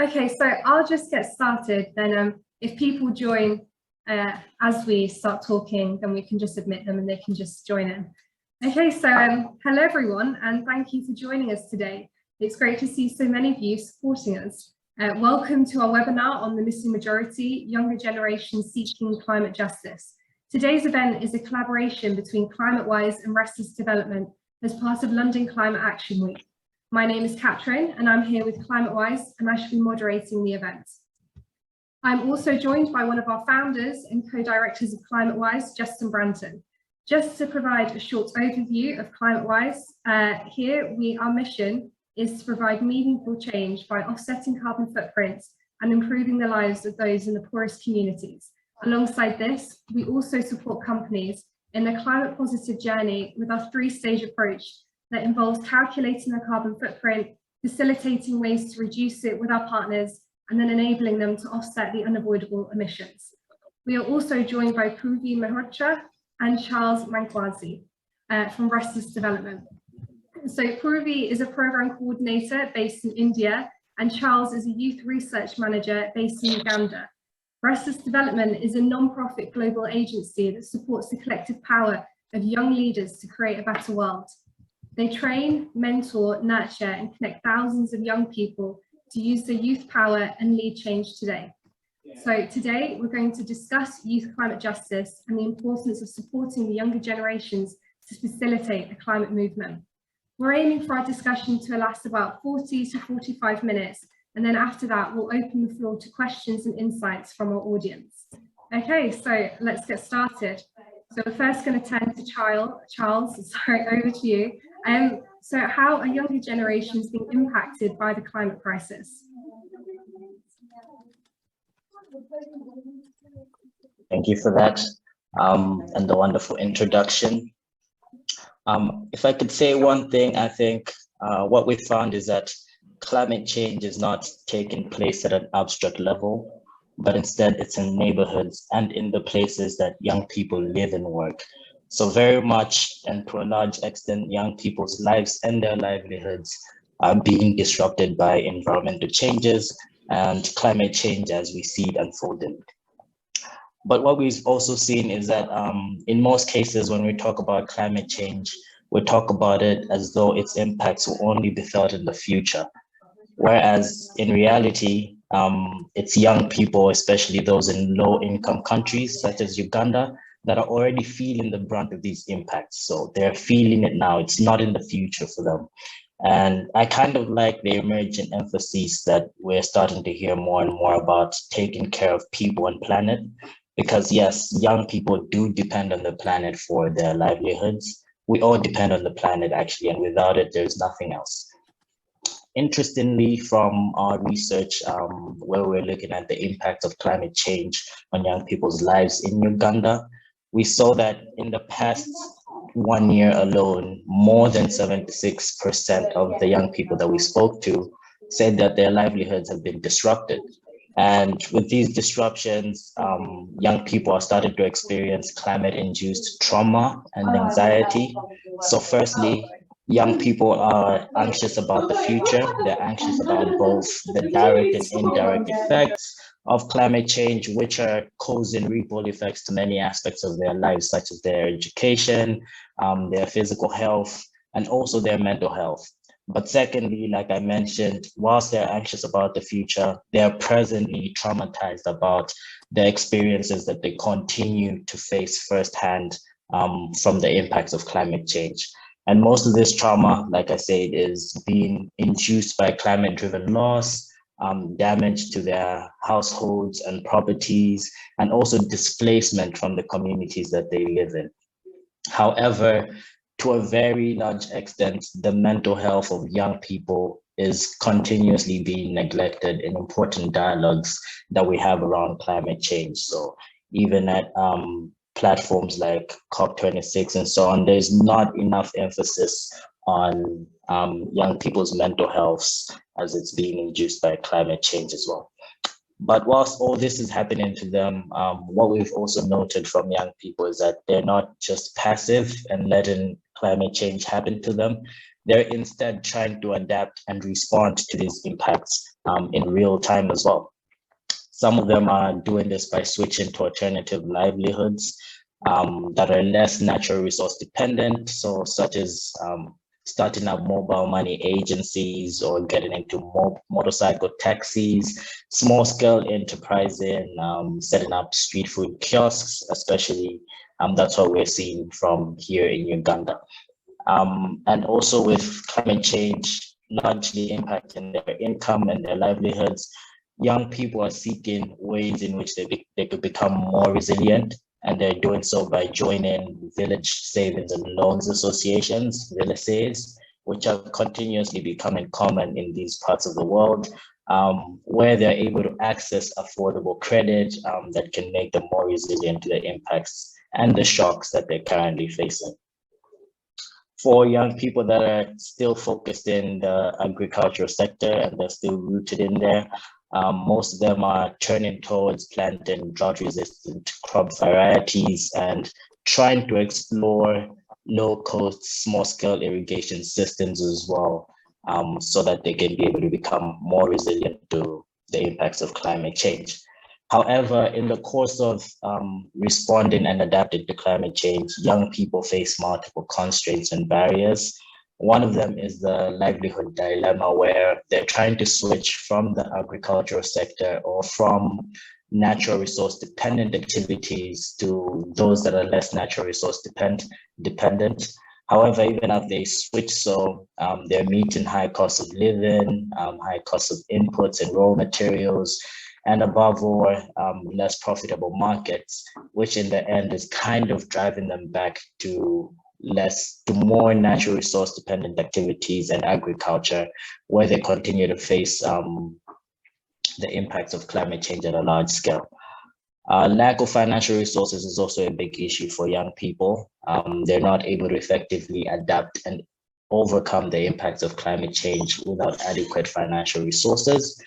Okay, so I'll just get started then. If people join as we start talking, then we can just admit them and they can just join in. Okay, so hello everyone, and thank you for joining us today. It's great to see so many of you supporting us. Welcome to our webinar on the missing majority, younger generations seeking climate justice. Today's event is a collaboration between Wise and Restless Development as part of London Climate Action Week. My name is Catherine and I'm here with Wise, and I shall be moderating the event. I'm also joined by one of our founders and co-directors of Wise, Justin Branton. Just to provide a short overview of Wise, our mission is to provide meaningful change by offsetting carbon footprints and improving the lives of those in the poorest communities. Alongside this, we also support companies in their climate positive journey with our three-stage approach that involves calculating their carbon footprint, facilitating ways to reduce it with our partners, and then enabling them to offset the unavoidable emissions. We are also joined by Purvi Mehrotra and Charles Mankwazi from Restless Development. So Purvi is a program coordinator based in India, and Charles is a youth research manager based in Uganda. Restless Development is a non-profit global agency that supports the collective power of young leaders to create a better world. They train, mentor, nurture, and connect thousands of young people to use their youth power and lead change today. So today we're going to discuss youth climate justice and the importance of supporting the younger generations to facilitate the climate movement. We're aiming for our discussion to last about 40 to 45 minutes, and then after that we'll open the floor to questions and insights from our audience. Okay, so let's get started. So we're first going to turn to Charles, over to you. So how are younger generations being impacted by the climate crisis? Thank you for that and the wonderful introduction. If I could say one thing, I think what we found is that climate change is not taking place at an abstract level, but instead it's in neighborhoods and in the places that young people live and work. So very much, and to a large extent, young people's lives and their livelihoods are being disrupted by environmental changes and climate change as we see it unfolding. But what we've also seen is that in most cases, when we talk about climate change, we talk about it as though its impacts will only be felt in the future. Whereas in reality, it's young people, especially those in low-income countries such as Uganda, that are already feeling the brunt of these impacts. So they're feeling it now. It's not in the future for them. And I kind of like the emerging emphasis that we're starting to hear more and more about taking care of people and planet. Because yes, young people do depend on the planet for their livelihoods. We all depend on the planet actually, and without it, there's nothing else. Interestingly, from our research, where we're looking at the impact of climate change on young people's lives in Uganda, we saw that in the past 1 year alone, more than 76% of the young people that we spoke to said that their livelihoods have been disrupted. And with these disruptions, young people are starting to experience climate-induced trauma and anxiety. So firstly, young people are anxious about the future. They're anxious about both the direct and indirect effects of climate change, which are causing ripple effects to many aspects of their lives, such as their education, their physical health, and also their mental health. But secondly, like I mentioned, whilst they're anxious about the future, they're presently traumatized about the experiences that they continue to face firsthand from the impacts of climate change. And most of this trauma, like I said, is being induced by climate-driven loss, damage to their households and properties, and also displacement from the communities that they live in. However, to a very large extent, the mental health of young people is continuously being neglected in important dialogues that we have around climate change. So even at platforms like COP26 and so on, there's not enough emphasis on young people's mental health as it's being induced by climate change as well. But whilst all this is happening to them, what we've also noted from young people is that they're not just passive and letting climate change happen to them. They're instead trying to adapt and respond to these impacts in real time as well. Some of them are doing this by switching to alternative livelihoods that are less natural resource dependent, so such as starting up mobile money agencies or getting into motorcycle taxis, small scale enterprising, setting up street food kiosks, especially that's what we're seeing from here in Uganda. And also with climate change largely impacting their income and their livelihoods, young people are seeking ways in which they could become more resilient, and they're doing so by joining village savings and loans associations, VLSAs, which are continuously becoming common in these parts of the world, where they're able to access affordable credit that can make them more resilient to the impacts and the shocks that they're currently facing. For young people that are still focused in the agricultural sector and they're still rooted in there, most of them are turning towards planting drought-resistant crop varieties and trying to explore low-cost, small-scale irrigation systems as well, so that they can be able to become more resilient to the impacts of climate change. However, in the course of responding and adapting to climate change, young people face multiple constraints and barriers. One of them is the livelihood dilemma, where they're trying to switch from the agricultural sector or from natural resource dependent activities to those that are less natural resource dependent. However, even as they switch, they're meeting high costs of living, high costs of inputs and raw materials, and above all, less profitable markets, which in the end is kind of driving them back to more natural resource dependent activities and agriculture, where they continue to face the impacts of climate change at a large scale. Lack of financial resources is also a big issue for young people. They're not able to effectively adapt and overcome the impacts of climate change without adequate financial resources.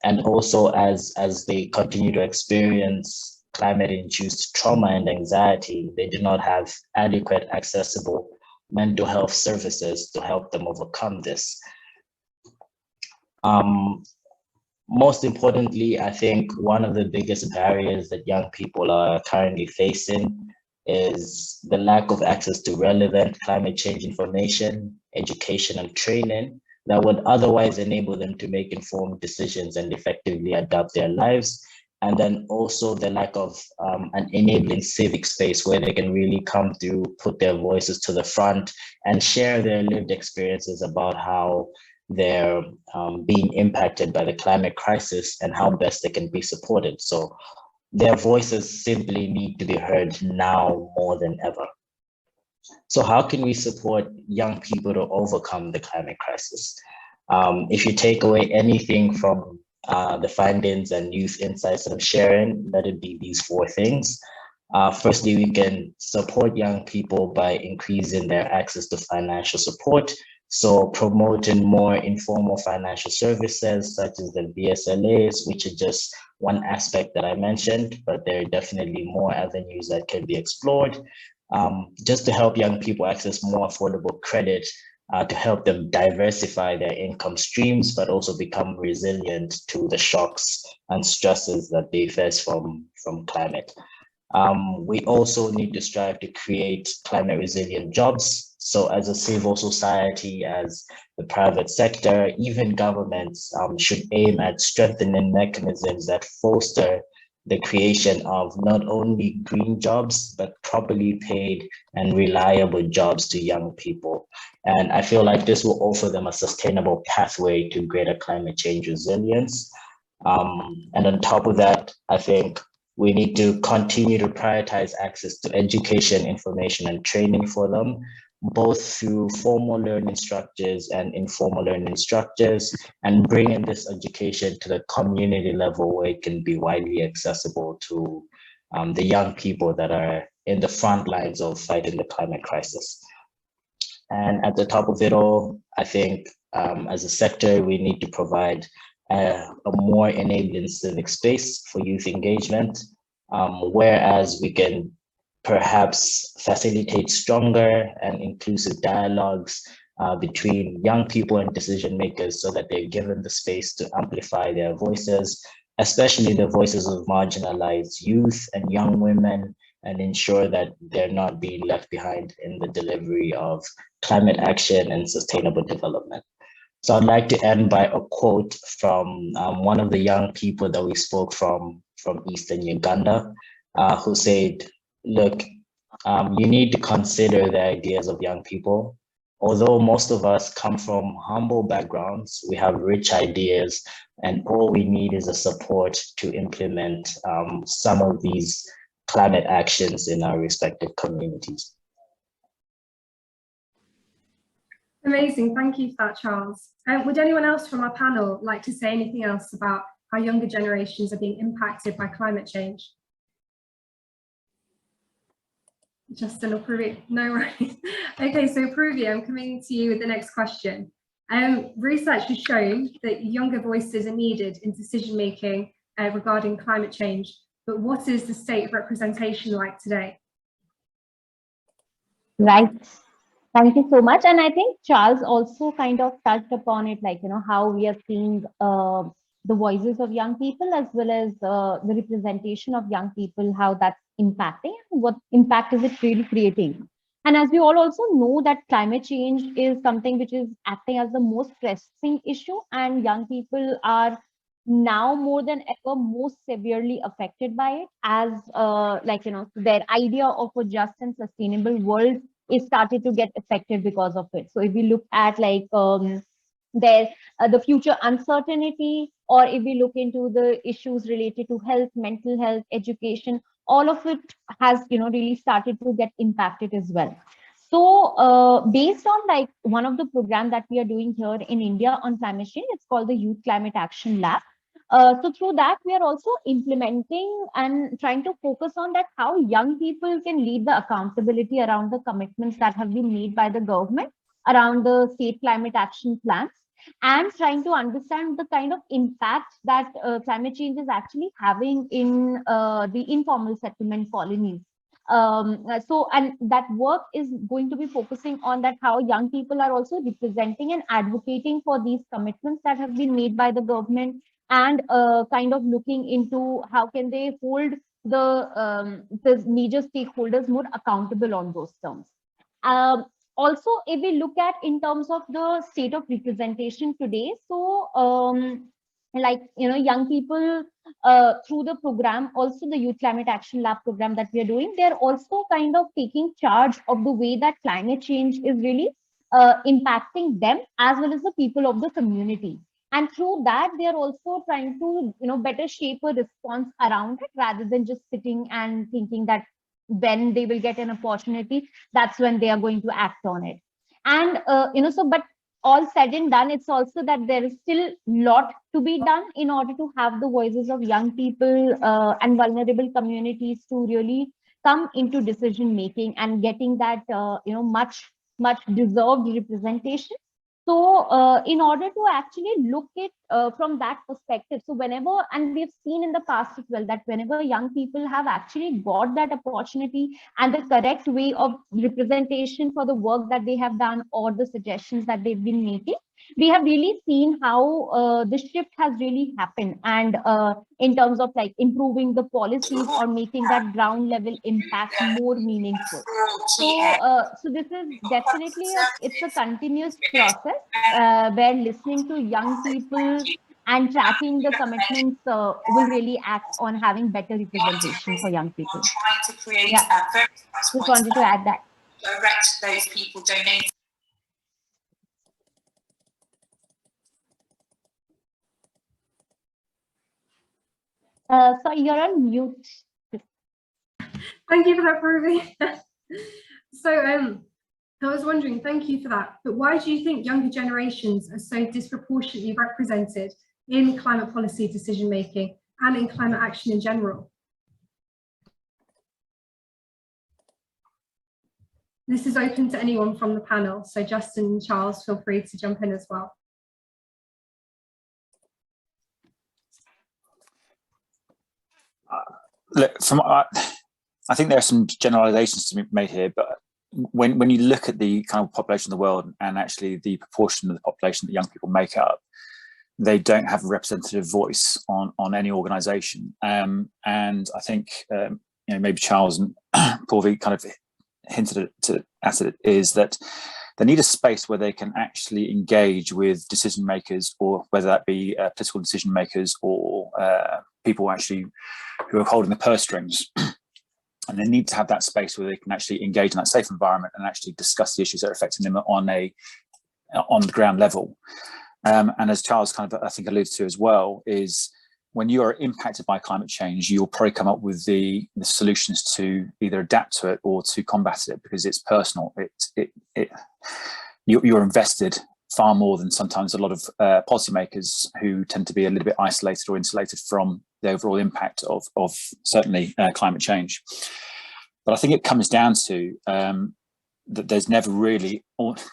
And also as they continue to experience climate-induced trauma and anxiety, they do not have adequate, accessible mental health services to help them overcome this. Most importantly, I think one of the biggest barriers that young people are currently facing is the lack of access to relevant climate change information, education, and training that would otherwise enable them to make informed decisions and effectively adapt their lives. And then also the lack of an enabling civic space where they can really come through, put their voices to the front, and share their lived experiences about how they're being impacted by the climate crisis and how best they can be supported. So their voices simply need to be heard now more than ever. So how can we support young people to overcome the climate crisis? If you take away anything from the findings and youth insights that I'm sharing, let it be these 4 things. Firstly, we can support young people by increasing their access to financial support. So promoting more informal financial services such as the VSLAs, which is just one aspect that I mentioned, but there are definitely more avenues that can be explored. Just to help young people access more affordable credit, to help them diversify their income streams, but also become resilient to the shocks and stresses that they face from climate. We also need to strive to create climate resilient jobs. So as a civil society, as the private sector, even governments should aim at strengthening mechanisms that foster the creation of not only green jobs, but properly paid and reliable jobs to young people. And I feel like this will offer them a sustainable pathway to greater climate change resilience. And on top of that, I think we need to continue to prioritize access to education, information, and training for them, both through formal learning structures and informal learning structures, and bringing this education to the community level where it can be widely accessible to the young people that are in the front lines of fighting the climate crisis. And at the top of it all, I think as a sector, we need to provide a more enabling civic space for youth engagement, whereas we can perhaps facilitate stronger and inclusive dialogues between young people and decision makers so that they're given the space to amplify their voices, especially the voices of marginalized youth and young women, and ensure that they're not being left behind in the delivery of climate action and sustainable development. So I'd like to end by a quote from one of the young people that we spoke from Eastern Uganda, who said, look, you need to consider the ideas of young people. Although most of us come from humble backgrounds, we have rich ideas, and all we need is a support to implement some of these climate actions in our respective communities. Amazing, thank you for that, Charles. Would anyone else from our panel like to say anything else about how younger generations are being impacted by climate change? Justin or Pruvi? No worries. Okay, so Pruvi, I'm coming to you with the next question. Research has shown that younger voices are needed in decision making regarding climate change, but what is the state of representation like today? Right. Thank you so much. And I think Charles also kind of touched upon it, like, how we are seeing the voices of young people as well as the representation of young people, how that's impacting, and what impact is it really creating. And as we all also know that climate change is something which is acting as the most pressing issue, and young people are now more than ever most severely affected by it, as their idea of a just and sustainable world is started to get affected because of it. So if we look at the future uncertainty, or if we look into the issues related to health, mental health, education, all of it has really started to get impacted as well. So based on one of the program that we are doing here in India on climate change, it's called the Youth Climate Action Lab. So through that, we are also implementing and trying to focus on that how young people can lead the accountability around the commitments that have been made by the government around the state climate action plans, and trying to understand the kind of impact that climate change is actually having in the informal settlement colonies. And that work is going to be focusing on that how young people are also representing and advocating for these commitments that have been made by the government, and kind of looking into how can they hold the major stakeholders more accountable on those terms. Also, if we look at in terms of the state of representation today, so young people through the program, also the Youth Climate Action Lab program that we are doing, they're also kind of taking charge of the way that climate change is really impacting them as well as the people of the community. And through that, they are also trying to, better shape a response around it, rather than just sitting and thinking that when they will get an opportunity, that's when they are going to act on it. And, but all said and done, it's also that there is still a lot to be done in order to have the voices of young people and vulnerable communities to really come into decision making and getting that, much deserved representation. So in order to actually look at from that perspective, so whenever, and we've seen in the past as well, that whenever young people have actually got that opportunity and the correct way of representation for the work that they have done or the suggestions that they've been making, we have really seen how the shift has really happened, and in terms of improving the policies or making that ground level impact more meaningful. So this is definitely it's a continuous process where listening to young people and tracking the commitments will really act on having better representation for young people. Trying to create just wanted to add that. Direct those people donating. Sorry, you're on mute. Thank you for that, Ruby. So I was wondering, thank you for that, but why do you think younger generations are so disproportionately represented in climate policy decision making and in climate action in general? This is open to anyone from the panel, so Justin and Charles, feel free to jump in as well. Look, I think there are some generalizations to be made here, but when you look at the kind of population of the world and actually the proportion of the population that young people make up, they don't have a representative voice on any organization. And I think, maybe Charles and Paul V kind of hinted at it, is that they need a space where they can actually engage with decision makers, or whether that be political decision makers or people actually who are holding the purse strings. And they need to have that space where they can actually engage in that safe environment and actually discuss the issues that are affecting them on the ground level. And as Charles kind of, I think, alluded to as well, is when you are impacted by climate change, you'll probably come up with the solutions to either adapt to it or to combat it, because it's personal. You're invested far more than sometimes a lot of policymakers who tend to be a little bit isolated or insulated from the overall impact of certainly climate change. But I think it comes down to that there's never really,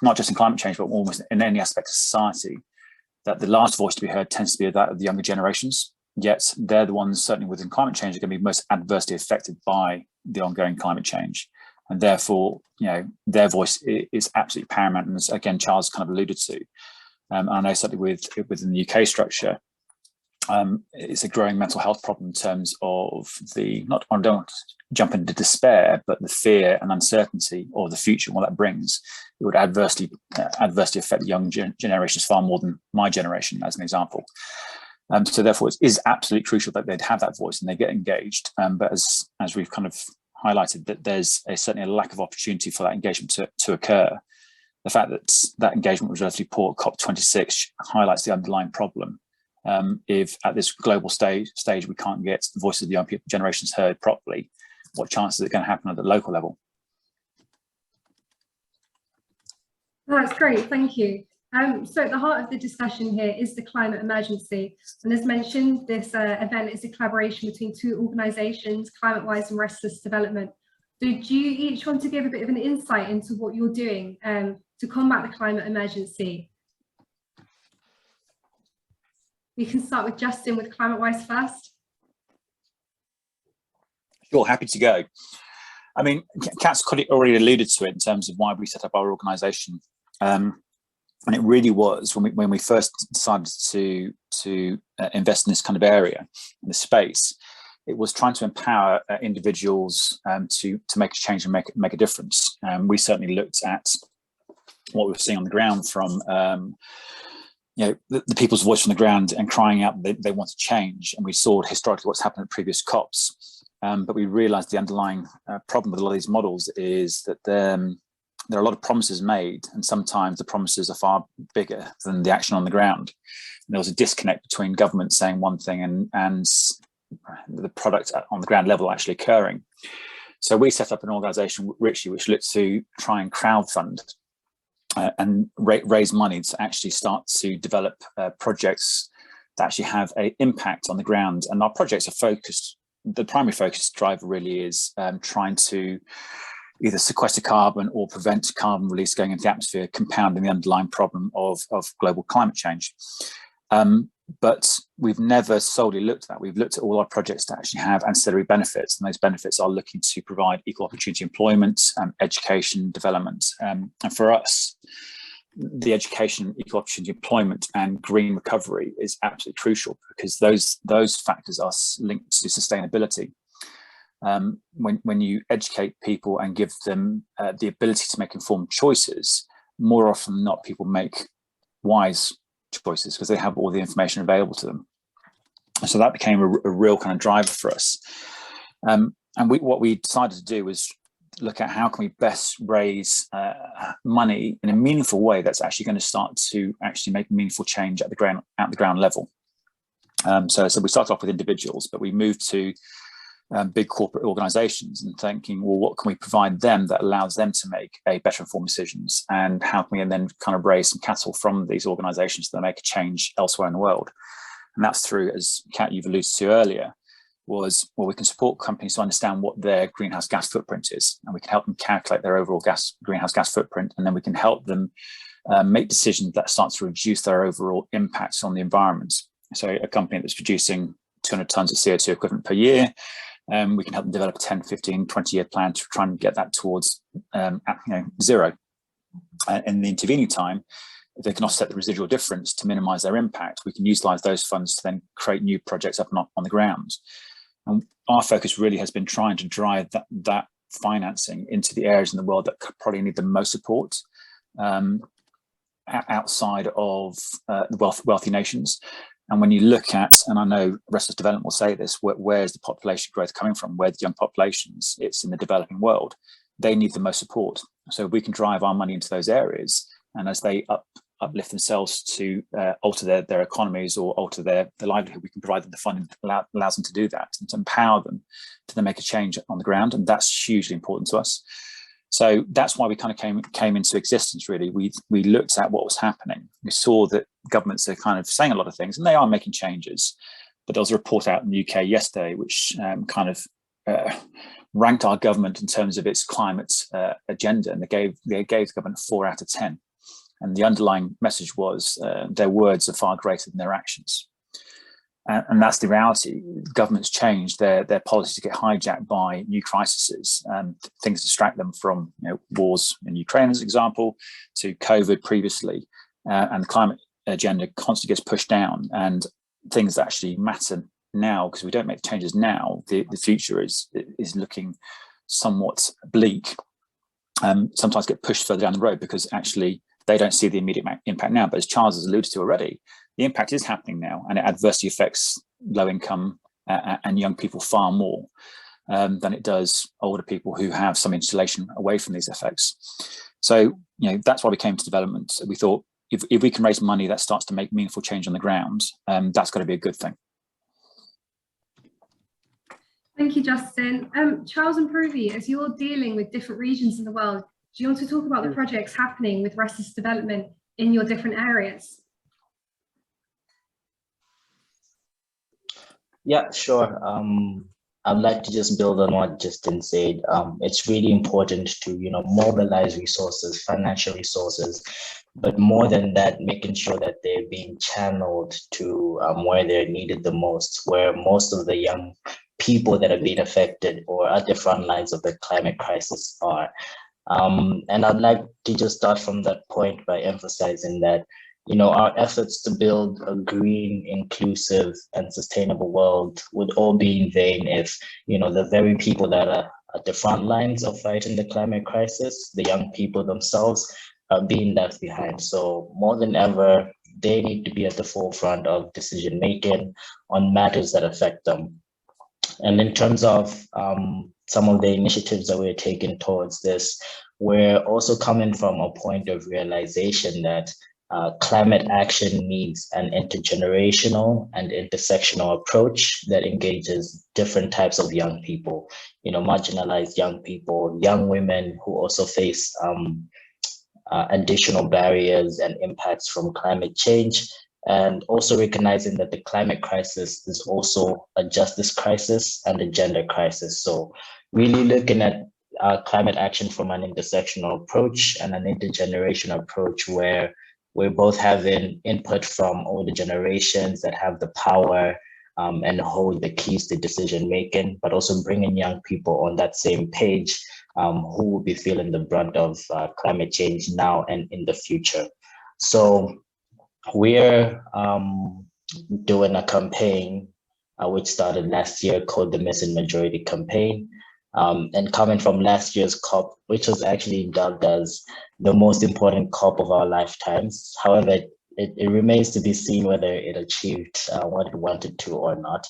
not just in climate change, but almost in any aspect of society, that the last voice to be heard tends to be that of the younger generations. Yet they're the ones, certainly within climate change, are going to be most adversely affected by the ongoing climate change. And therefore, their voice is absolutely paramount. And as, again, Charles kind of alluded to, I know certainly within the UK structure, it's a growing mental health problem in terms of I don't want to jump into despair, but the fear and uncertainty of the future and what that brings. It would adversely affect the young generations far more than my generation, as an example. So therefore, it is absolutely crucial that they'd have that voice and they get engaged. But as we've kind of highlighted, that there's certainly a lack of opportunity for that engagement to occur. The fact that engagement was relatively poor at COP26 highlights the underlying problem. If at this global stage we can't get the voice of the young generations heard properly, what chance is it going to happen at the local level? That's great, thank you. So at the heart of the discussion here is the climate emergency. And as mentioned, this event is a collaboration between two organisations, Wise and Restless Development. So do you each want to give a bit of an insight into what you're doing to combat the climate emergency? We can start with Justin with Wise first. Sure, happy to go. I mean, Kat's already alluded to it in terms of why we set up our organisation. And it really was when we first decided to invest in this kind of area, in this space. It was trying to empower individuals to make a change and make a difference. We certainly looked at what we were seeing on the ground from the people's voice from the ground and crying out they want to change. And we saw historically what's happened at previous COPs. But we realised the underlying problem with a lot of these models is that there are a lot of promises made, and sometimes the promises are far bigger than the action on the ground. And there was a disconnect between government saying one thing and the product on the ground level actually occurring. So we set up an organisation, Richie, which looked to try and crowdfund and raise money to actually start to develop projects that actually have an impact on the ground. And our projects are focused, the primary focus driver really is trying to either sequester carbon or prevent carbon release going into the atmosphere, compounding the underlying problem of global climate change. But we've never solely looked at that. We've looked at all our projects to actually have ancillary benefits, and those benefits are looking to provide equal opportunity employment, education, development. And for us, the education, equal opportunity employment and green recovery is absolutely crucial, because those factors are linked to sustainability. When you educate people and give them the ability to make informed choices, more often than not, people make wise choices because they have all the information available to them. So that became a real kind of driver for us. And what we decided to do was look at how can we best raise money in a meaningful way that's actually going to start to actually make meaningful change at the ground level. So we started off with individuals, but we moved to big corporate organizations and thinking, well, what can we provide them that allows them to make a better informed decisions, and how can we then kind of raise some capital from these organizations that make a change elsewhere in the world? And that's through, as Kat, you've alluded to earlier, was, well, we can support companies to understand what their greenhouse gas footprint is, and we can help them calculate their overall greenhouse gas footprint, and then we can help them make decisions that start to reduce their overall impacts on the environment. So a company that's producing 200 tons of CO2 equivalent per year we can help them develop a 10, 15, 20-year plan to try and get that towards zero. In the intervening time, if they can offset the residual difference to minimize their impact, we can utilize those funds to then create new projects up and up on the ground. And our focus really has been trying to drive that financing into the areas in the world that probably need the most support, outside of the wealthy nations. And when you look at, and I know Restless Development will say this, where's the population growth coming from? Where's the young populations? It's in the developing world. They need the most support. So we can drive our money into those areas, and as they uplift themselves to alter their economies or alter their livelihood, we can provide them the funding that allows them to do that and to empower them to then make a change on the ground. And that's hugely important to us. So that's why we kind of came into existence, really. We looked at what was happening. We saw that governments are kind of saying a lot of things, and they are making changes. But there was a report out in the UK yesterday which kind of ranked our government in terms of its climate agenda, and they gave the government 4 out of 10. And the underlying message was their words are far greater than their actions. And that's the reality. Governments change their policies to get hijacked by new crises, things distract them from wars in Ukraine, as an example, to COVID previously, and the climate agenda constantly gets pushed down. And things that actually matter now, because we don't make the changes now, the future is looking somewhat bleak. Sometimes get pushed further down the road because actually they don't see the immediate impact now. But as Charles has alluded to already, the impact is happening now, and it adversely affects low income and young people far more than it does older people who have some insulation away from these effects. So, that's why we came to development. We thought if we can raise money that starts to make meaningful change on the ground, that's got to be a good thing. Thank you, Justin. Charles and Pruvi, as you're dealing with different regions in the world, do you want to talk about the projects happening with Restless Development in your different areas? Yeah, sure. I'd like to just build on what Justin said. It's really important to, mobilize resources, financial resources, but more than that, making sure that they're being channeled to where they're needed the most, where most of the young people that are being affected or at the front lines of the climate crisis are. And I'd like to just start from that point by emphasizing that our efforts to build a green, inclusive, and sustainable world would all be in vain if, the very people that are at the front lines of fighting the climate crisis, the young people themselves, are being left behind. So more than ever, they need to be at the forefront of decision making on matters that affect them. And in terms of some of the initiatives that we're taking towards this, we're also coming from a point of realization that climate action needs an intergenerational and intersectional approach that engages different types of young people, marginalized young people, young women who also face additional barriers and impacts from climate change, and also recognizing that the climate crisis is also a justice crisis and a gender crisis. So really looking at climate action from an intersectional approach and an intergenerational approach where we're both having input from older generations that have the power and hold the keys to decision making, but also bringing young people on that same page who will be feeling the brunt of climate change now and in the future. So we're doing a campaign which started last year called the Missing Majority Campaign. And coming from last year's COP, which was actually dubbed as the most important COP of our lifetimes. However, it remains to be seen whether it achieved what it wanted to or not.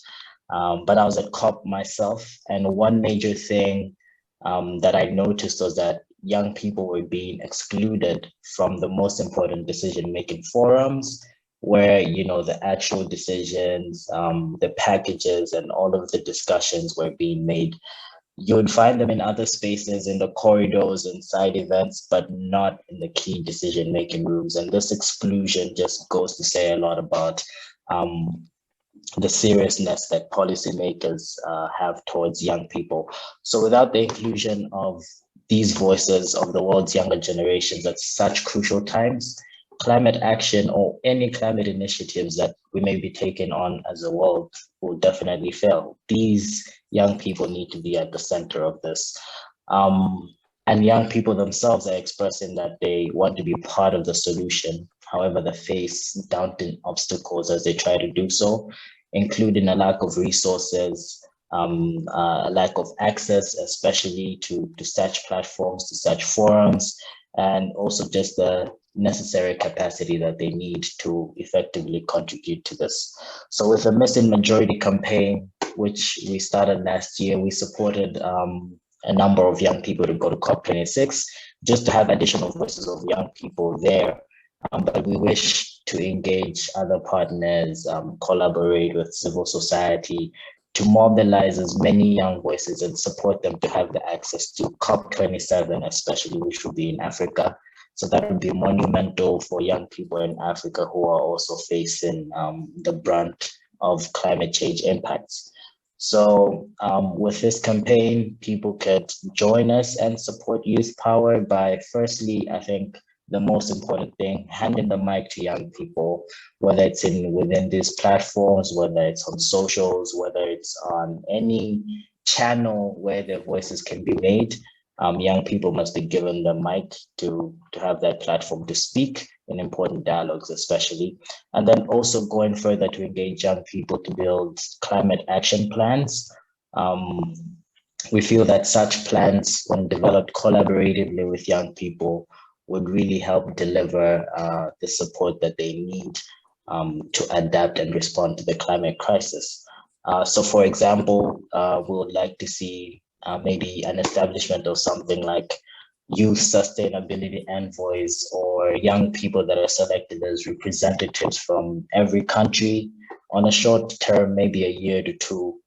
But I was at COP myself, and one major thing that I noticed was that young people were being excluded from the most important decision-making forums where, the actual decisions, the packages, and all of the discussions were being made. You would find them in other spaces, in the corridors and side events, but not in the key decision-making rooms. And this exclusion just goes to say a lot about the seriousness that policymakers have towards young people. So without the inclusion of these voices of the world's younger generations at such crucial times, climate action or any climate initiatives that we may be taking on as a world will definitely fail. These young people need to be at the center of this. And young people themselves are expressing that they want to be part of the solution. However, they face daunting obstacles as they try to do so, including a lack of resources, a lack of access, especially to such platforms, to such forums, and also just the necessary capacity that they need to effectively contribute to this. So with the Missing Majority campaign, which we started last year, we supported a number of young people to go to COP26, just to have additional voices of young people there. But we wish to engage other partners, collaborate with civil society, to mobilize as many young voices and support them to have the access to COP27, especially, which will be in Africa. So that would be monumental for young people in Africa who are also facing the brunt of climate change impacts. So with this campaign, people could join us and support youth power by, firstly, I think the most important thing, handing the mic to young people, whether it's within these platforms, whether it's on socials, whether it's on any channel where their voices can be made. Young people must be given the mic to have that platform to speak in important dialogues, especially. And then also going further to engage young people to build climate action plans. We feel that such plans, when developed collaboratively with young people, would really help deliver the support that they need to adapt and respond to the climate crisis. So for example, we would like to see maybe an establishment of something like youth sustainability envoys, or young people that are selected as representatives from every country on a short term, maybe a year to two,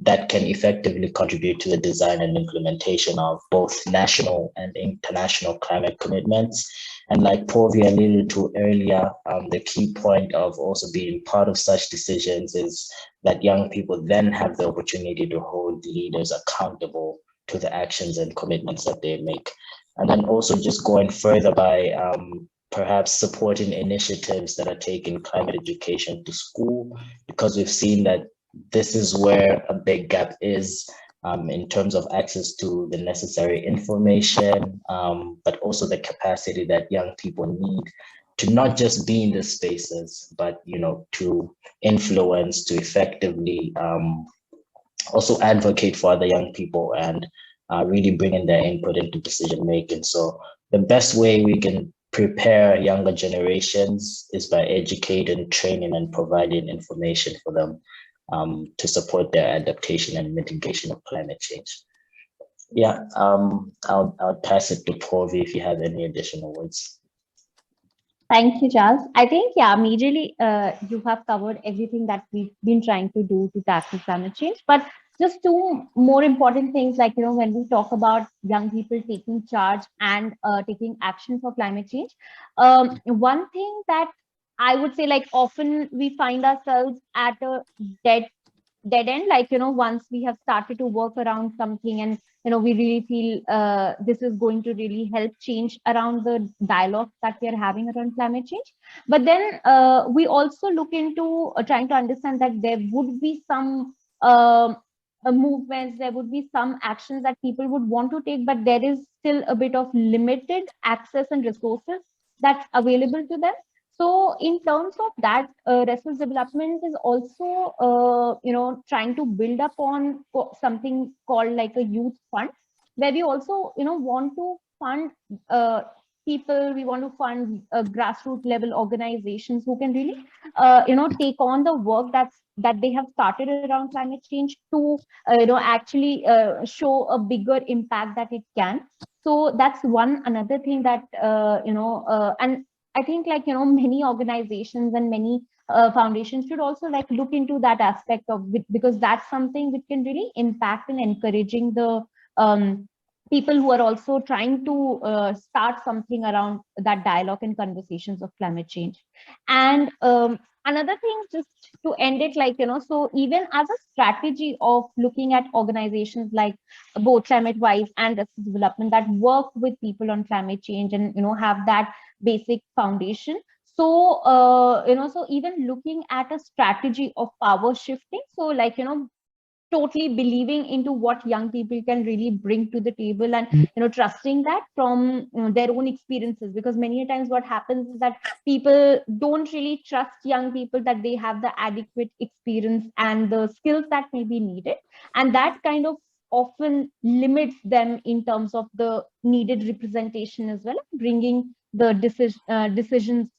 that can effectively contribute to the design and implementation of both national and international climate commitments. And like Porvi alluded to earlier, the key point of also being part of such decisions is that young people then have the opportunity to hold leaders accountable to the actions and commitments that they make. And then also just going further by perhaps supporting initiatives that are taking climate education to school, because we've seen that this is where a big gap is in terms of access to the necessary information, but also the capacity that young people need to not just be in the spaces, but to influence, to effectively also advocate for other young people and really bringing their input into decision making. So the best way we can prepare younger generations is by educating, training, and providing information for them to support their adaptation and mitigation of climate change. Yeah, I'll pass it to Porvi if you have any additional words. Thank you, Charles. I think, yeah, majorly you have covered everything that we've been trying to do to tackle climate change. But just two more important things, like, when we talk about young people taking charge and taking action for climate change, one thing that I would say, like, often we find ourselves at a dead end, like, once we have started to work around something and, we really feel this is going to really help change around the dialogue that we are having around climate change. But then we also look into trying to understand that there would be some movements, there would be some actions that people would want to take, but there is still a bit of limited access and resources that's available to them. So in terms of that, restless development is also, trying to build up on something called like a youth fund, where we also, want to fund people, we want to fund grassroots level organizations who can really, take on the work that they have started around climate change to, actually show a bigger impact that it can. So that's another thing that, and I think, like, many organizations and many foundations should also like look into that aspect of it, because that's something which can really impact in encouraging the people who are also trying to start something around that dialogue and conversations of climate change. And another thing, just to end it, like, so even as a strategy of looking at organizations like both Climate Wise and Restless Development that work with people on climate change and, have that basic foundation. So, so even looking at a strategy of power shifting, so like, totally believing into what young people can really bring to the table, and trusting that from their own experiences, because many times what happens is that people don't really trust young people that they have the adequate experience and the skills that may be needed, and that kind of often limits them in terms of the needed representation as well, bringing the decisions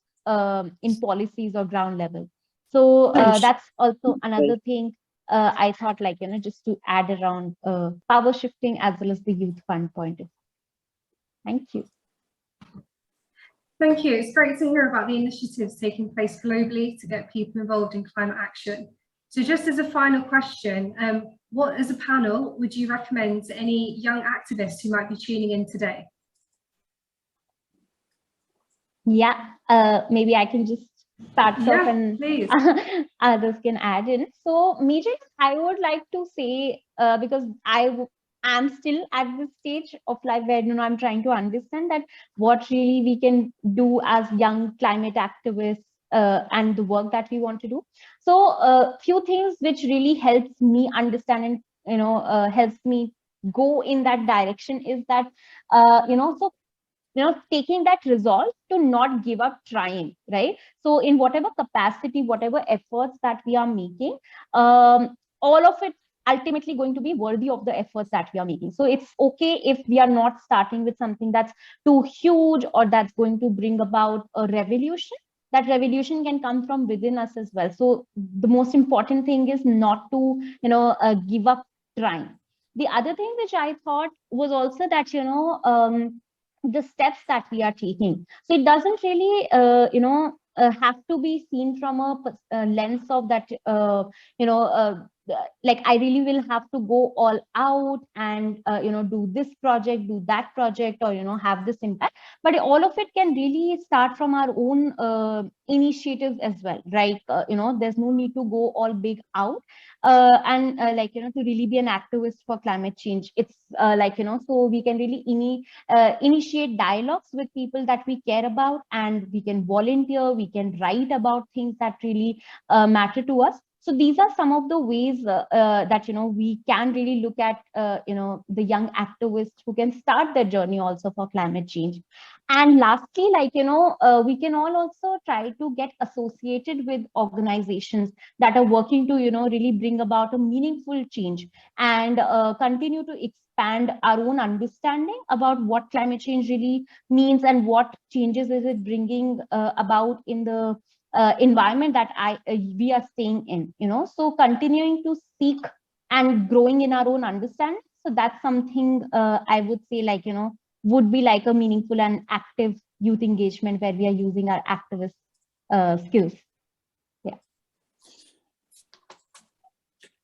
in policies or ground level. So that's also another thing I thought, like, just to add around power shifting as well as the youth fund point of view. Thank you. Thank you. It's great to hear about the initiatives taking place globally to get people involved in climate action. So just as a final question, what as a panel would you recommend to any young activists who might be tuning in today? Yeah, maybe I can just start off and others can add in. So majorly, I would like to say, because I am still at this stage of life where I'm trying to understand that what really we can do as young climate activists and the work that we want to do. So a few things which really helps me understand and helps me go in that direction is that taking that resolve to not give up trying, right? So in whatever capacity, whatever efforts that we are making, all of it ultimately going to be worthy of the efforts that we are making. So it's okay if we are not starting with something that's too huge or that's going to bring about a revolution. That revolution can come from within us as well. So the most important thing is not to give up trying. The other thing which I thought was also that the steps that we are taking. So it doesn't really, have to be seen from a lens of that, like I really will have to go all out and, do this project, do that project, or, have this impact. But all of it can really start from our own initiatives as well, right? There's no need to go all big out. To really be an activist for climate change. It's so we can really initiate dialogues with people that we care about, and we can volunteer, we can write about things that really matter to us. So these are some of the ways that we can really look at the young activists who can start their journey also for climate change. And lastly, we can all also try to get associated with organizations that are working to really bring about a meaningful change, and continue to expand our own understanding about what climate change really means and what changes is it bringing about in the environment that we are staying in. So continuing to seek and growing in our own understanding. So that's something I would say would be like a meaningful and active youth engagement where we are using our activist skills.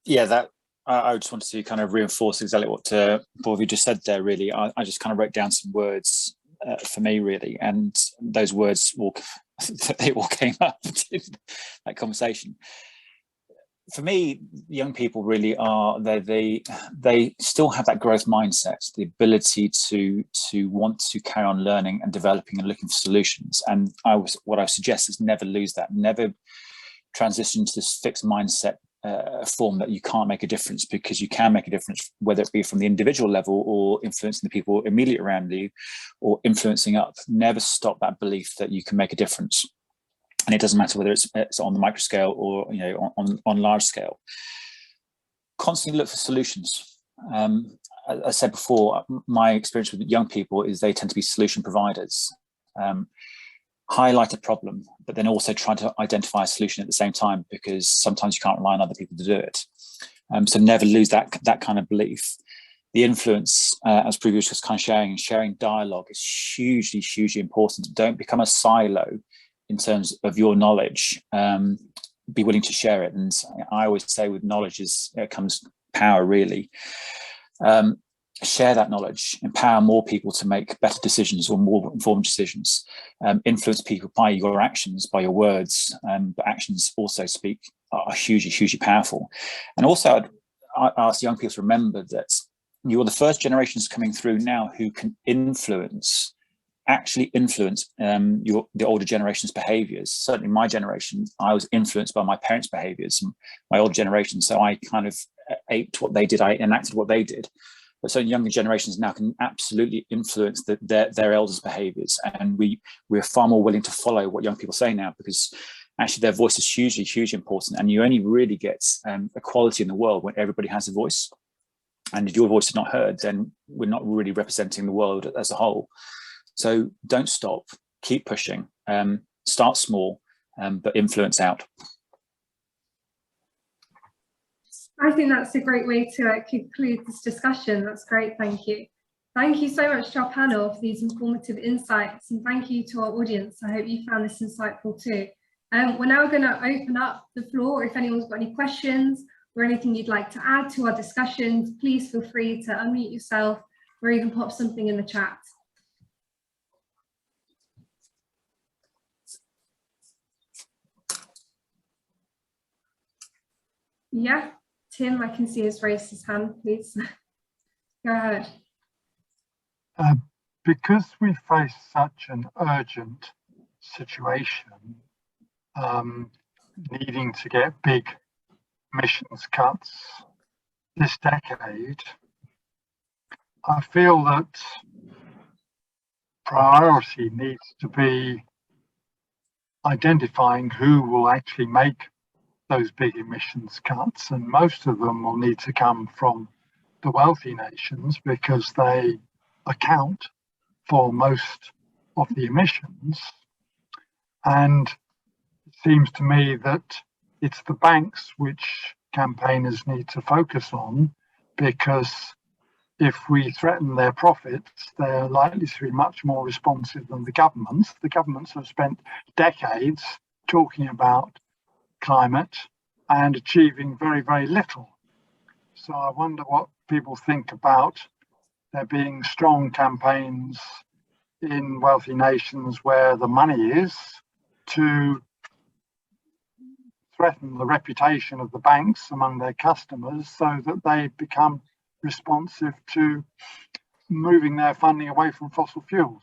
Yeah, that I just wanted to kind of reinforce exactly what both of you just said there. Really, I just kind of wrote down some words for me, really, and those words they all came up in that conversation. For me, young people really are they still have that growth mindset, the ability to want to carry on learning and developing and looking for solutions. And what I suggest is never lose that, never transition to this fixed mindset form that you can't make a difference, because you can make a difference, whether it be from the individual level or influencing the people immediately around you or influencing up. Never stop that belief that you can make a difference. And it doesn't matter whether it's on the micro scale or on large scale. Constantly look for solutions. As I said before, my experience with young people is they tend to be solution providers. Highlight a problem, but then also try to identify a solution at the same time, because sometimes you can't rely on other people to do it. So never lose that kind of belief. The influence, as previous was kind of sharing dialogue is hugely, hugely important. Don't become a silo in terms of your knowledge. Be willing to share it. And I always say with knowledge comes power, really. Share that knowledge, empower more people to make better decisions or more informed decisions, influence people by your actions, by your words, but actions also are hugely, hugely powerful. And also I ask young people to remember that you're the first generations coming through now who can influence actually influence the older generation's behaviors. Certainly my generation, I was influenced by my parents' behaviors, my older generation. So I kind of aped what they did, I enacted what they did. But so younger generations now can absolutely influence their elders' behaviors. And we're far more willing to follow what young people say now, because actually their voice is hugely important. And you only really get equality in the world when everybody has a voice. And if your voice is not heard, then we're not really representing the world as a whole. So don't stop, keep pushing, start small, but influence out. I think that's a great way to conclude this discussion. That's great, thank you. Thank you so much to our panel for these informative insights, and thank you to our audience. I hope you found this insightful too. We're now going to open up the floor. If anyone's got any questions or anything you'd like to add to our discussions, please feel free to unmute yourself or even pop something in the chat. Yeah, Tim, I can see has raised his hand, please. Go ahead. Because we face such an urgent situation, needing to get big emissions cuts this decade, I feel that priority needs to be identifying who will actually make those big emissions cuts, and most of them will need to come from the wealthy nations because they account for most of the emissions. And it seems to me that it's the banks which campaigners need to focus on, because if we threaten their profits, they're likely to be much more responsive than the governments. The governments have spent decades talking about climate and achieving very little. So I wonder what people think about there being strong campaigns in wealthy nations where the money is to threaten the reputation of the banks among their customers so that they become responsive to moving their funding away from fossil fuels.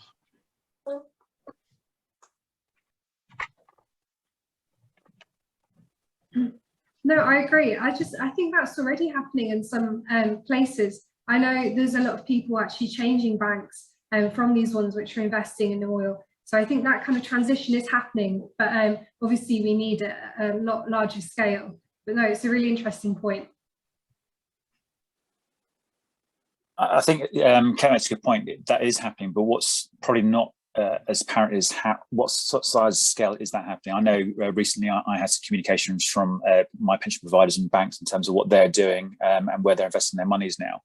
No, I agree. I think that's already happening in some places. I know there's a lot of people actually changing banks from these ones which are investing in oil. So I think that kind of transition is happening, but obviously we need a lot larger scale. But no, it's a really interesting point. I think Kevin makes a good point. That is happening, but what's probably not as apparent is what size scale is that happening. I know recently I had some communications from my pension providers and banks in terms of what they're doing and where they're investing their monies now.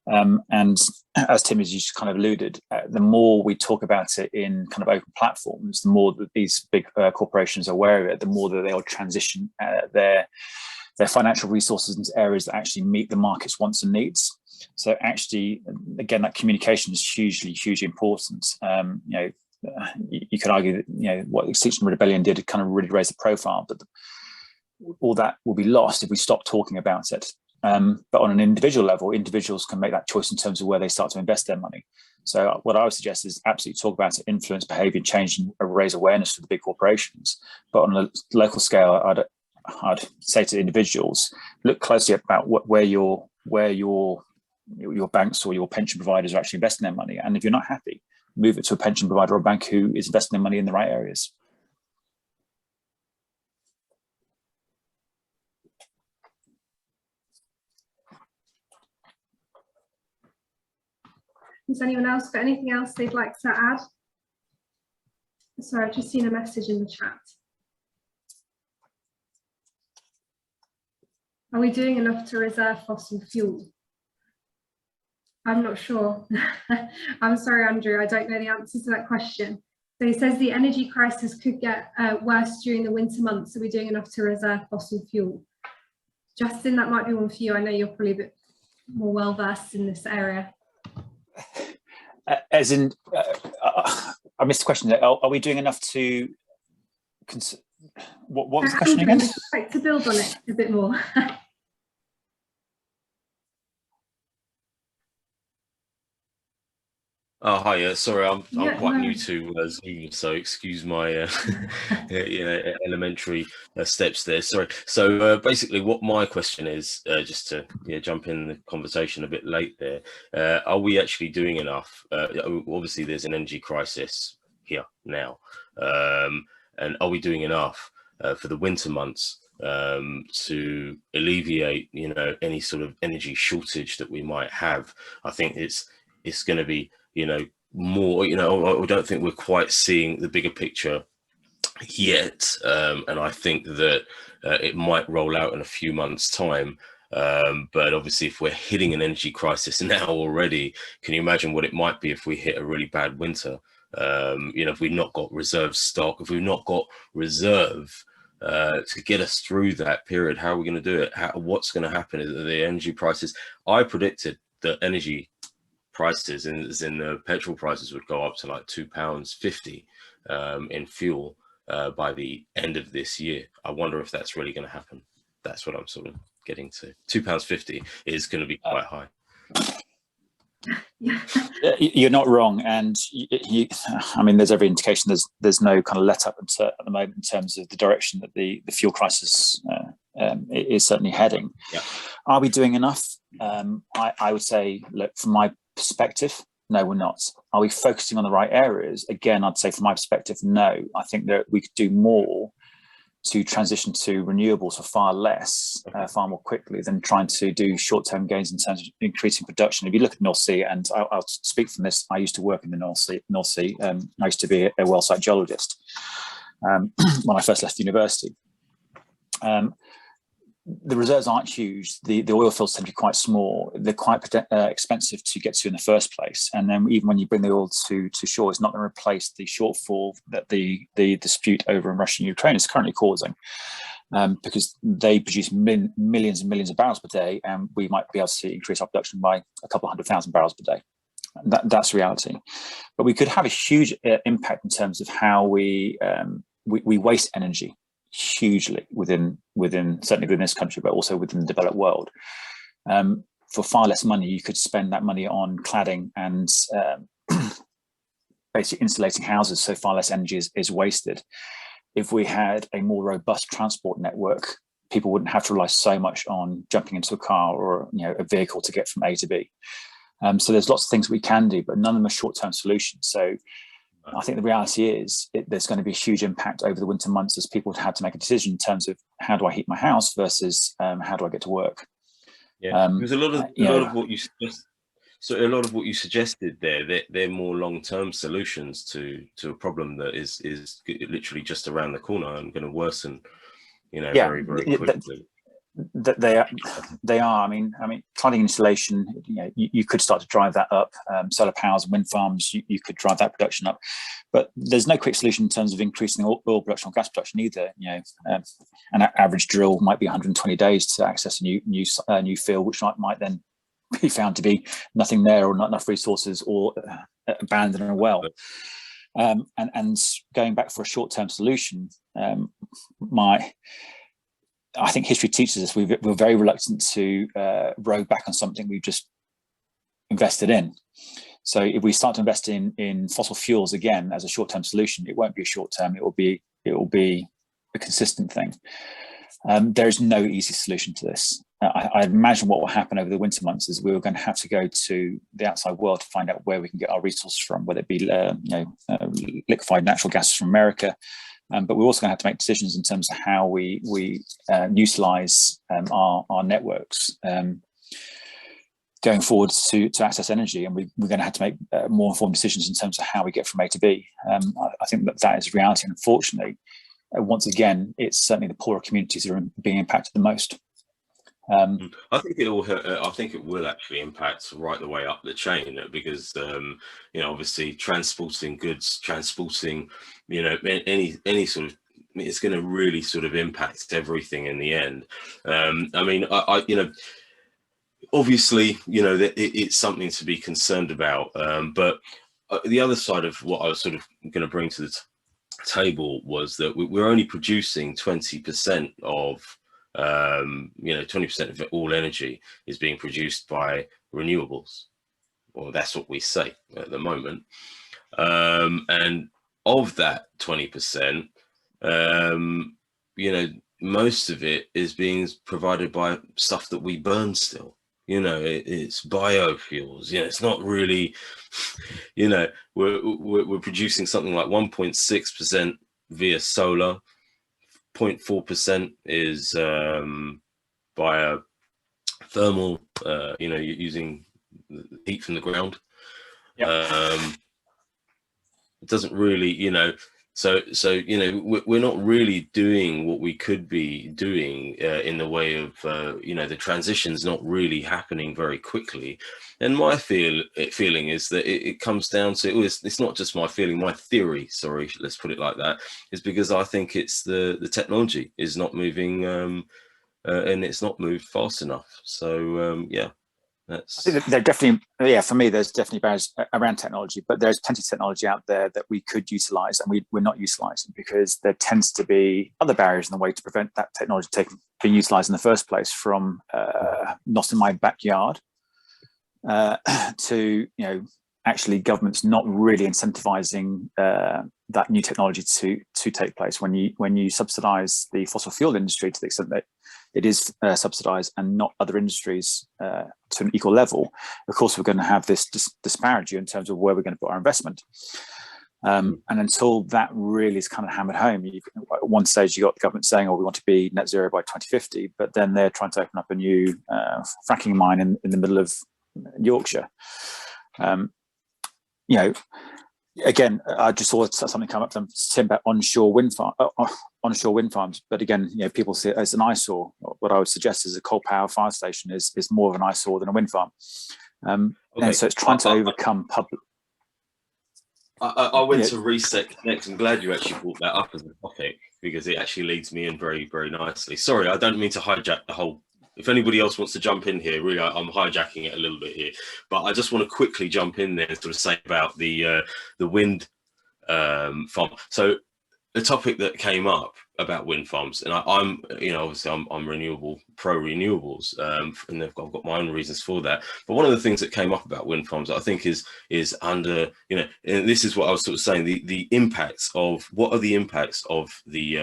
And as Tim has just kind of alluded, the more we talk about it in kind of open platforms, the more that these big corporations are aware of it, the more that they'll transition their financial resources into areas that actually meet the market's wants and needs. So actually, again, that communication is hugely important. You could argue that what the 600 billion did kind of really raise the profile, but all that will be lost if we stop talking about it. But on an individual level, individuals can make that choice in terms of where they start to invest their money. So what I would suggest is absolutely talk about it, influence behavior change, and raise awareness for the big corporations. But on a local scale, I'd say to individuals, look closely about where your banks or your pension providers are actually investing their money. And if you're not happy, move it to a pension provider or a bank who is investing their money in the right areas. Has anyone else got anything else they'd like to add? Sorry, I've just seen a message in the chat. Are we doing enough to reserve fossil fuel? I'm not sure. I'm sorry, Andrew, I don't know the answer to that question. So he says the energy crisis could get worse during the winter months. Are we doing enough to reserve fossil fuel? Justin, that might be one for you. I know you're probably a bit more well versed in this area. As in, I missed the question. Are we doing enough to? What was the question again? Like to build on it a bit more. Oh, hi. Sorry, I'm Yeah, quite no. new to Zoom, so excuse my elementary steps there. Sorry. So basically, what my question is, just to jump in the conversation a bit late there, are we actually doing enough? Obviously, there's an energy crisis here now, and are we doing enough for the winter months to alleviate, any sort of energy shortage that we might have? I think it's going to be more, I don't think we're quite seeing the bigger picture yet. And I think that it might roll out in a few months' time. But obviously, if we're hitting an energy crisis now already, can you imagine what it might be if we hit a really bad winter? If we've not got reserve stock, if we've not got reserve to get us through that period, how are we going to do it? What's going to happen? Is the energy prices? I predicted that energy prices in the petrol prices would go up to like £2.50 in fuel by the end of this year. I wonder if that's really going to happen. That's what I'm sort of getting to. £2.50 is going to be quite high. You're not wrong, and I mean, there's every indication there's no kind of let up at the moment in terms of the direction that the fuel crisis is certainly heading. Yeah. Are we doing enough? I would say, look, from my perspective, no, we're not. Are we focusing on the right areas? Again, I'd say from my perspective, no. I think that we could do more to transition to renewables for far less, far more quickly than trying to do short-term gains in terms of increasing production. If you look at North Sea, and I'll speak from this, I used to work in the North Sea. I used to be a well site geologist when I first left university. The reserves aren't huge. The oil fields tend to be quite small. They're quite expensive to get to in the first place. And then even when you bring the oil to shore, it's not going to replace the shortfall that the dispute over in Russia and Ukraine is currently causing, because they produce millions and millions of barrels per day, and we might be able to increase our production by a couple 100,000 barrels per day. That's reality. But we could have a huge impact in terms of how we waste energy hugely within certainly within this country, but also within the developed world. For far less money, you could spend that money on cladding and basically insulating houses, so far less energy is wasted. If we had a more robust transport network, people wouldn't have to rely so much on jumping into a car or a vehicle to get from A to B. So there's lots of things we can do, but none of them are short-term solutions. So I think the reality is there's going to be a huge impact over the winter months as people had to make a decision in terms of how do I heat my house versus how do I get to work. Yeah, because a lot of what you suggest, so a lot of what you suggested there, they're more long-term solutions to a problem that is literally just around the corner and going to worsen, very, very quickly. They are. I mean, cladding insulation. You could start to drive that up. Solar powers, wind farms. You could drive that production up, but there's no quick solution in terms of increasing oil production or gas production either. An average drill might be 120 days to access a new field, which might then be found to be nothing there or not enough resources or abandoned a well. And going back for a short-term solution, I think history teaches us we're very reluctant to row back on something we've just invested in. So if we start to invest in fossil fuels again as a short-term solution, it won't be a short-term. It will be a consistent thing. There is no easy solution to this. I imagine what will happen over the winter months is we're going to have to go to the outside world to find out where we can get our resources from, whether it be liquefied natural gas from America. But we're also going to have to make decisions in terms of how we utilize our networks going forward to access energy, and we're going to have to make more informed decisions in terms of how we get from A to B. I think that is reality, and unfortunately, once again, it's certainly the poorer communities that are being impacted the most. I think it will actually impact right the way up the chain, because obviously transporting goods, any sort of, it's going to really sort of impact everything in the end. Obviously, it's something to be concerned about. But the other side of what I was sort of going to bring to the table was that we're only producing 20% of 20% of all energy is being produced by renewables. or that's what we say at the moment. And of that 20%, you know, most of it is being provided by stuff that we burn still. You know, it's biofuels. You know, it's not really, you know, we're producing something like 1.6% via solar, 0.4% is via thermal, you know, using heat from the ground. Yep. It doesn't really, you know, so you know, we're not really doing what we could be doing in the way of, you know, the transition's not really happening very quickly. And my feeling is that it comes down to, it's not just my feeling, my theory, sorry, let's put it like that, is because I think it's the technology is not moving, and it's not moved fast enough. So yeah. I think that they're definitely, yeah, for me, there's definitely barriers around technology, but there's plenty of technology out there that we could utilize and we're not utilizing, because there tends to be other barriers in the way to prevent that technology being utilized in the first place, from not in my backyard to, you know, actually governments not really incentivizing that new technology to take place. When you subsidize the fossil fuel industry to the extent that it is subsidized, and not other industries to an equal level, of course we're going to have this disparity in terms of where we're going to put our investment. And until that really is kind of hammered home, at one stage you got the government saying, "Oh, we want to be net zero by 2050," but then they're trying to open up a new fracking mine in the middle of Yorkshire. You know, again, I just saw something come up from Tim about onshore wind farms. But again, you know, people see it as an eyesore. What I would suggest is a coal power fire station is more of an eyesore than a wind farm. Okay. And so it's trying to overcome public. I went to Reset Connect. I'm glad you actually brought that up as a topic, because it actually leads me in very, very nicely. Sorry, I don't mean to hijack the whole. If anybody else wants to jump in here, really, I'm hijacking it a little bit here, but I just want to quickly jump in there and sort of say about the wind farm. So the topic that came up about wind farms, and I'm, you know, obviously I'm pro renewables, and I've got my own reasons for that. But one of the things that came up about wind farms, I think, is under, you know, and this is what I was sort of saying, the impacts of, what are the impacts of the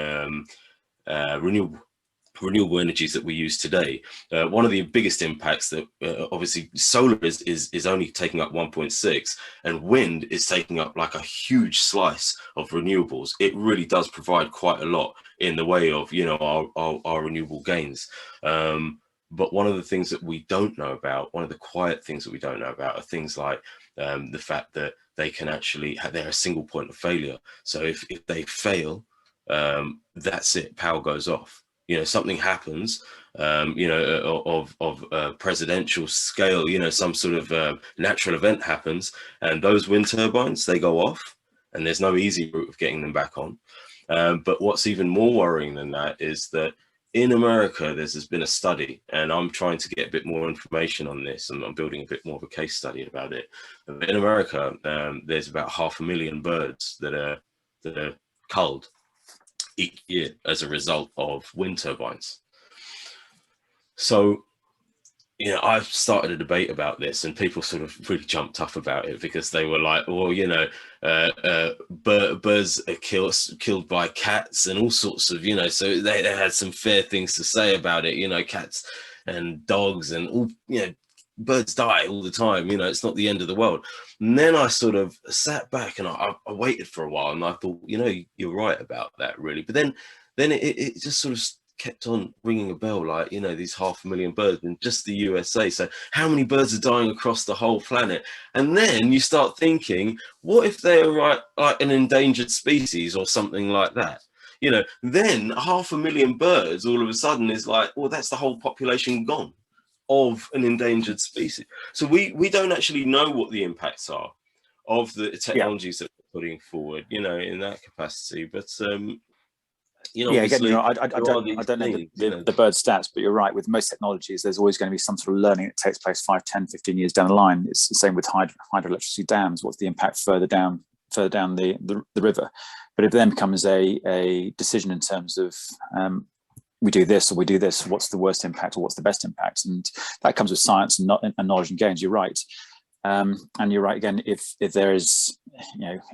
renewable energies that we use today. One of the biggest impacts that obviously solar is only taking up 1.6, and wind is taking up like a huge slice of renewables. It really does provide quite a lot in the way of, you know, our renewable gains. But one of the things that we don't know about, one of the quiet things that we don't know about, are things like the fact that they can actually they're a single point of failure. So if they fail, that's it, power goes off. You know, something happens, you know, of presidential scale, you know, some sort of natural event happens, and those wind turbines, they go off, and there's no easy route of getting them back on. But what's even more worrying than that is that in America, there's been a study, and I'm trying to get a bit more information on this, and I'm building a bit more of a case study about it. In America, there's about 500,000 birds that are culled each year as a result of wind turbines. So, you know, I've started a debate about this, and people sort of really jumped up about it, because they were like, well, you know, birds are killed by cats and all sorts of, you know, so they had some fair things to say about it, you know, cats and dogs and all, you know, birds die all the time, you know, it's not the end of the world. And then I sort of sat back and I waited for a while, and I thought, you know, you're right about that, really. But then it just sort of kept on ringing a bell, like, you know, these 500,000 birds in just the USA. So how many birds are dying across the whole planet? And then you start thinking, what if they're like an endangered species or something like that? You know, then 500,000 birds all of a sudden is like, well, that's the whole population gone of an endangered species. So we don't actually know what the impacts are of the technologies that we're putting forward, you know, in that capacity. But you know, yeah, again, you know, I don't know the bird stats, but you're right. With most technologies, there's always going to be some sort of learning that takes place 5, 10, 15 years down the line. It's the same with hydroelectricity dams. What's the impact further down the river? But it then becomes a decision in terms of we do this or we do this. What's the worst impact or what's the best impact? And that comes with science and knowledge and gains. You're right. And you're right again. If there is,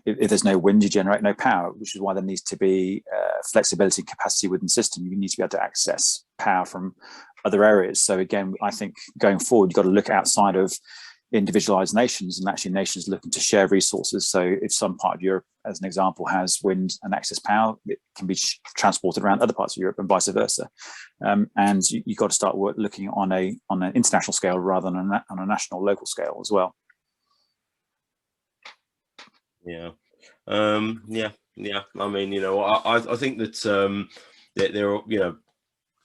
if there's no wind, you generate no power, which is why there needs to be flexibility and capacity within the system. You need to be able to access power from other areas. So again, I think going forward, you've got to look outside of individualized nations, and actually nations looking to share resources. So if some part of Europe, as an example, has wind and access power, it can be transported around other parts of Europe and vice versa. And you've got to start looking on an international scale rather than on a national, local scale as well. Yeah. Yeah. I mean, I think that there are,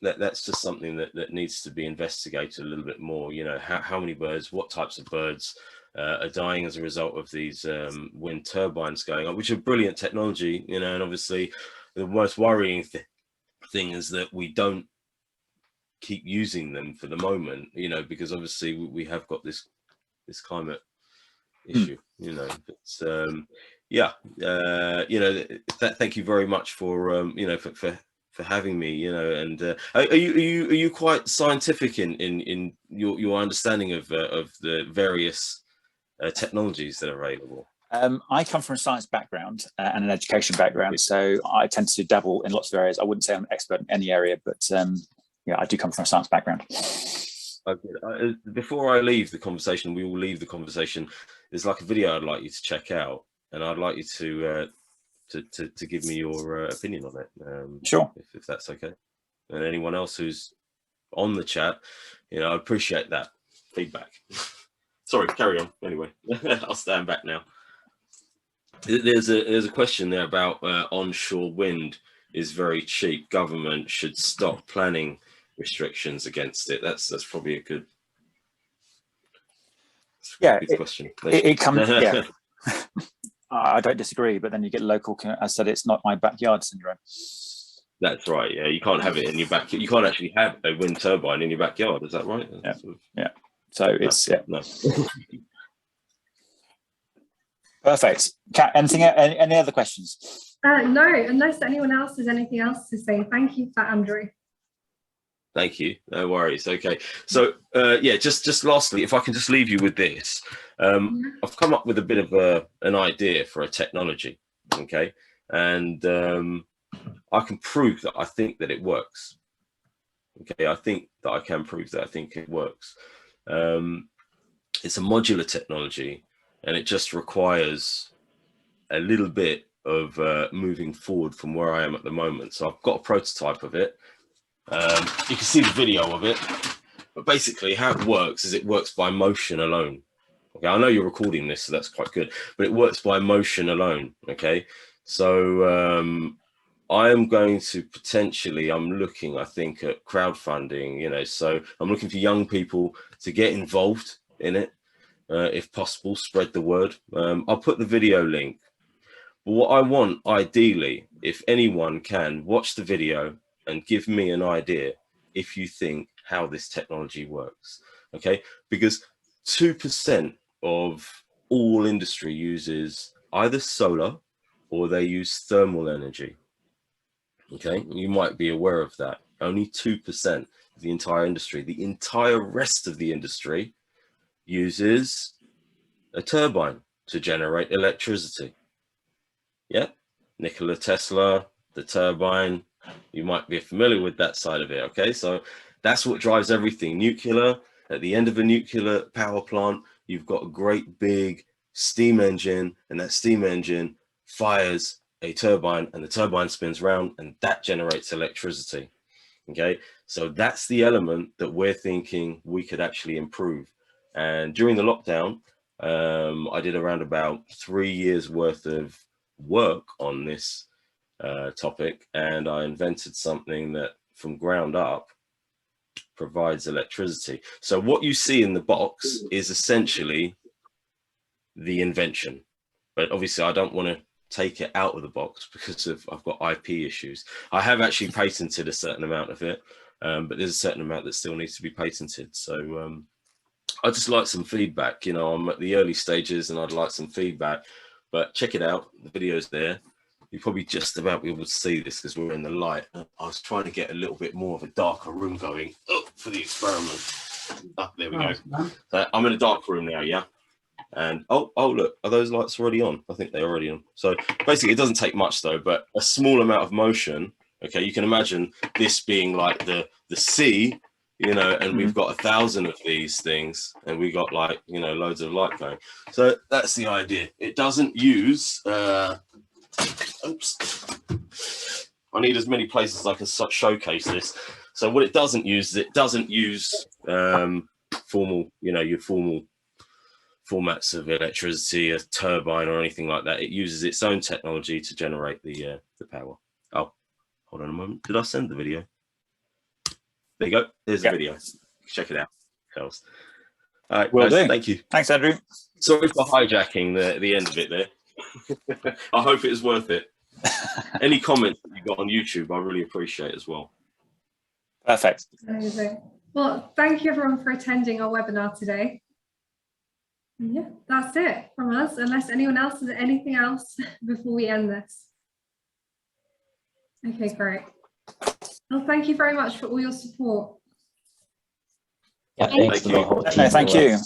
that's just something that needs to be investigated a little bit more. How many birds, what types of birds are dying as a result of these wind turbines going on, which are brilliant technology, and obviously the most worrying thing is that we don't keep using them for the moment, because obviously we have got this climate issue, but thank you very much for for having me, and are you quite scientific in your understanding of the various technologies that are available? I come from a science background and an education background, so I tend to dabble in lots of areas. I wouldn't say I'm an expert in any area, but yeah, I do come from a science background. Okay. Before I leave the conversation, we will leave the conversation. There's like a video I'd like you to check out, and I'd like you to give me your opinion on it. Sure, if that's okay. And anyone else who's on the chat, I appreciate that feedback. Sorry, carry on. Anyway, I'll stand back now. There's a question there about onshore wind is very cheap. Government should stop planning restrictions against it. That's probably a good. Good question. It comes. Yeah. I don't disagree, but then you get local, as I said, it's not my backyard syndrome. That's right. Yeah, you can't have it in your backyard. You can't actually have a wind turbine in your backyard. Is that right? Yeah. Yeah. So it's no. Perfect. Kat, any other questions? No, unless anyone else has anything else to say. Thank you for that, Andrew. Thank you. No worries. Okay. So yeah, just lastly, if I can just leave you with this, I've come up with a bit of an idea for a technology. Okay, and I can prove that I think that it works. Okay, I think that I can prove that I think it works. It's a modular technology, and it just requires a little bit of moving forward from where I am at the moment. So I've got a prototype of it. You can see the video of it, but basically how it works is it works by motion alone. Okay, I know you're recording this, so that's quite good, but it works by motion alone. Okay, so I am going to potentially, I'm looking, I think, at crowdfunding, so I'm looking for young people to get involved in it. If possible, spread the word. I'll put the video link. But what I want, ideally, if anyone can, watch the video and give me an idea if you think how this technology works. Okay, because 2% of all industry uses either solar or they use thermal energy. Okay, you might be aware of that. Only 2% of the entire industry. The entire rest of the industry uses a turbine to generate electricity. Yeah, Nikola Tesla, the turbine, you might be familiar with that side of it. Okay, so that's what drives everything. Nuclear, at the end of a nuclear power plant, you've got a great big steam engine, and that steam engine fires a turbine, and the turbine spins round, and that generates electricity. Okay, so that's the element that we're thinking we could actually improve. And during the lockdown, I did around about 3 years worth of work on this topic, and I invented something that from ground up provides electricity. So what you see in the box is essentially the invention, but obviously I don't want to take it out of the box because I've got IP issues. I have actually patented a certain amount of it, but there's a certain amount that still needs to be patented. So I'd just like some feedback. I'm at the early stages and I'd like some feedback, but check it out. The video's there. You'll probably just about be able to see this because we're in the light. I was trying to get a little bit more of a darker room going for the experiment. There we go. So I'm in a dark room now, yeah? And oh look, are those lights already on? I think they're already on. So basically it doesn't take much though, but a small amount of motion. Okay, you can imagine this being like the sea, you know, and we've got 1,000 of these things, and we got like, you know, loads of light going. So that's the idea. It doesn't use oops, I need as many places as I can showcase this. So what it doesn't use is it doesn't use formal, you know, your formal formats of electricity, a turbine or anything like that. It uses its own technology to generate the power. Oh, hold on a moment. Did I send the video? There you go. There's the video. Check it out. All right, Will do. Thank you. Thanks, Andrew. Sorry for hijacking the end of it there. I hope it is worth it. Any comments that you got on YouTube, I really appreciate as well. Perfect. Amazing. Well, thank you everyone for attending our webinar today. And yeah, that's it from us, unless anyone else has anything else before we end this. Okay, great. Well, thank you very much for all your support. Yeah, thanks to the whole team. Thank you. It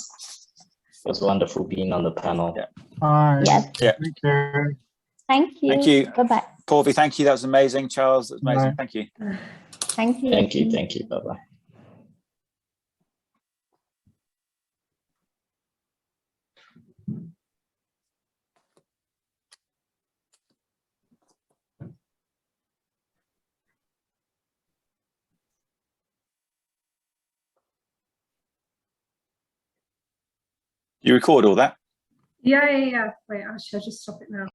was wonderful being on the panel. Yeah. Bye. Yes. Yeah. Thank you. Thank you. Thank you. Bye-bye. Corby, thank you. That was amazing. Charles, that was amazing. Bye. Thank you. Thank you. Thank you. Thank you. Bye-bye. You record all that? Yeah. Wait, actually, I'll just stop it now.